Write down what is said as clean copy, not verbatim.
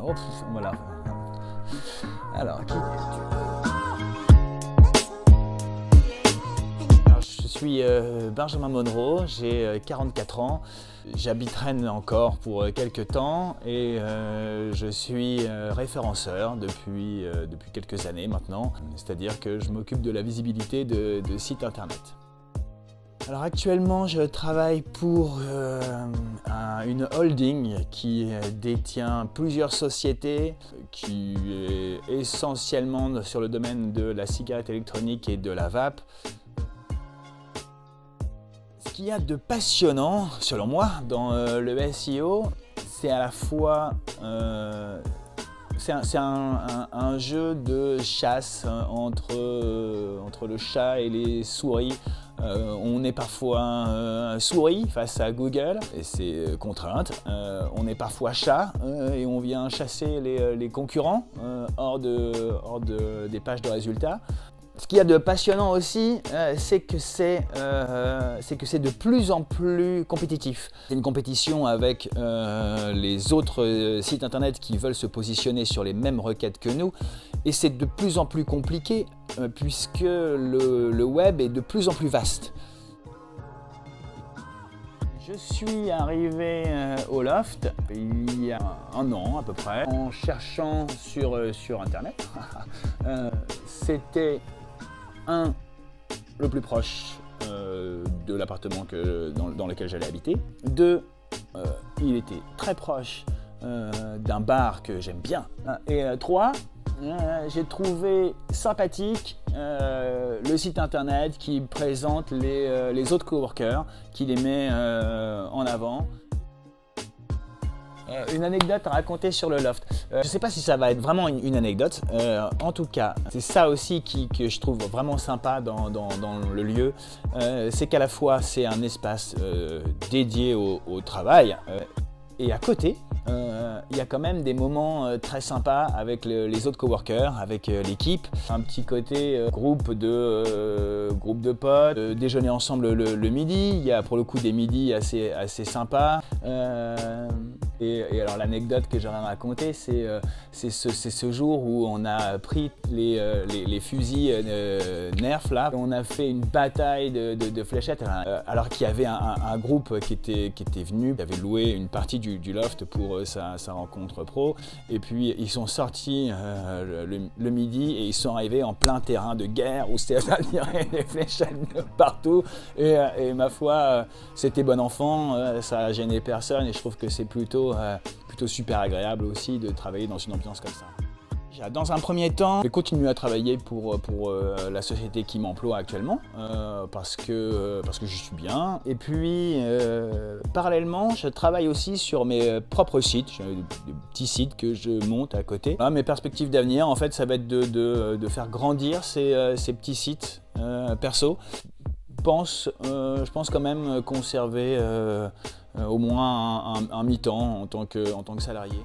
Oh, voilà. Alors, qui es-tu? Alors, je suis Benjamin Monroe, j'ai 44 ans. J'habite Rennes encore pour quelques temps et je suis référenceur depuis quelques années maintenant. C'est-à-dire que je m'occupe de la visibilité de sites internet. Alors actuellement, je travaille pour une holding qui détient plusieurs sociétés, qui est essentiellement sur le domaine de la cigarette électronique et de la vape. Ce qu'il y a de passionnant, selon moi, dans le SEO, c'est à la fois c'est un jeu de chasse entre le chat et les souris. On est parfois souris face à Google et ses contraintes. On est parfois chat et on vient chasser les concurrents hors des pages de résultats. Ce qu'il y a de passionnant aussi, c'est que c'est de plus en plus compétitif. C'est une compétition avec les autres sites internet qui veulent se positionner sur les mêmes requêtes que nous. Et c'est de plus en plus compliqué puisque le web est de plus en plus vaste. Je suis arrivé au Loft il y a un an à peu près, en cherchant sur internet. C'était le plus proche de l'appartement dans lequel j'allais habiter. 2, il était très proche d'un bar que j'aime bien. Et 3, j'ai trouvé sympathique le site internet qui présente les autres coworkers, qui les met en avant. Une anecdote à raconter sur le Loft. Je ne sais pas si ça va être vraiment une anecdote. En tout cas, c'est ça aussi que je trouve vraiment sympa dans le lieu. C'est qu'à la fois c'est un espace dédié au travail et à côté, il y a quand même des moments très sympas avec les autres coworkers, avec l'équipe. Un petit côté groupe de potes, déjeuner ensemble le midi. Il y a pour le coup des midis assez sympas. Et alors l'anecdote que j'aurais à raconter, c'est ce jour où on a pris les fusils Nerf là. On a fait une bataille de fléchettes alors qu'il y avait un groupe qui était venu, qui avait loué une partie du Loft pour sa rencontre pro. Et puis ils sont sortis le midi et ils sont arrivés en plein terrain de guerre où ça tirait des fléchettes de partout. Et ma foi, c'était bon enfant, ça a gêné personne et je trouve que c'est plutôt super agréable aussi de travailler dans une ambiance comme ça. Dans un premier temps, j'ai continué à travailler pour la société qui m'emploie actuellement parce que j'y suis bien. Et puis, parallèlement, je travaille aussi sur mes propres sites, des petits sites que je monte à côté. Mes perspectives d'avenir, en fait, ça va être de faire grandir ces petits sites perso. Je pense quand même conserver au moins un mi-temps en tant que salarié.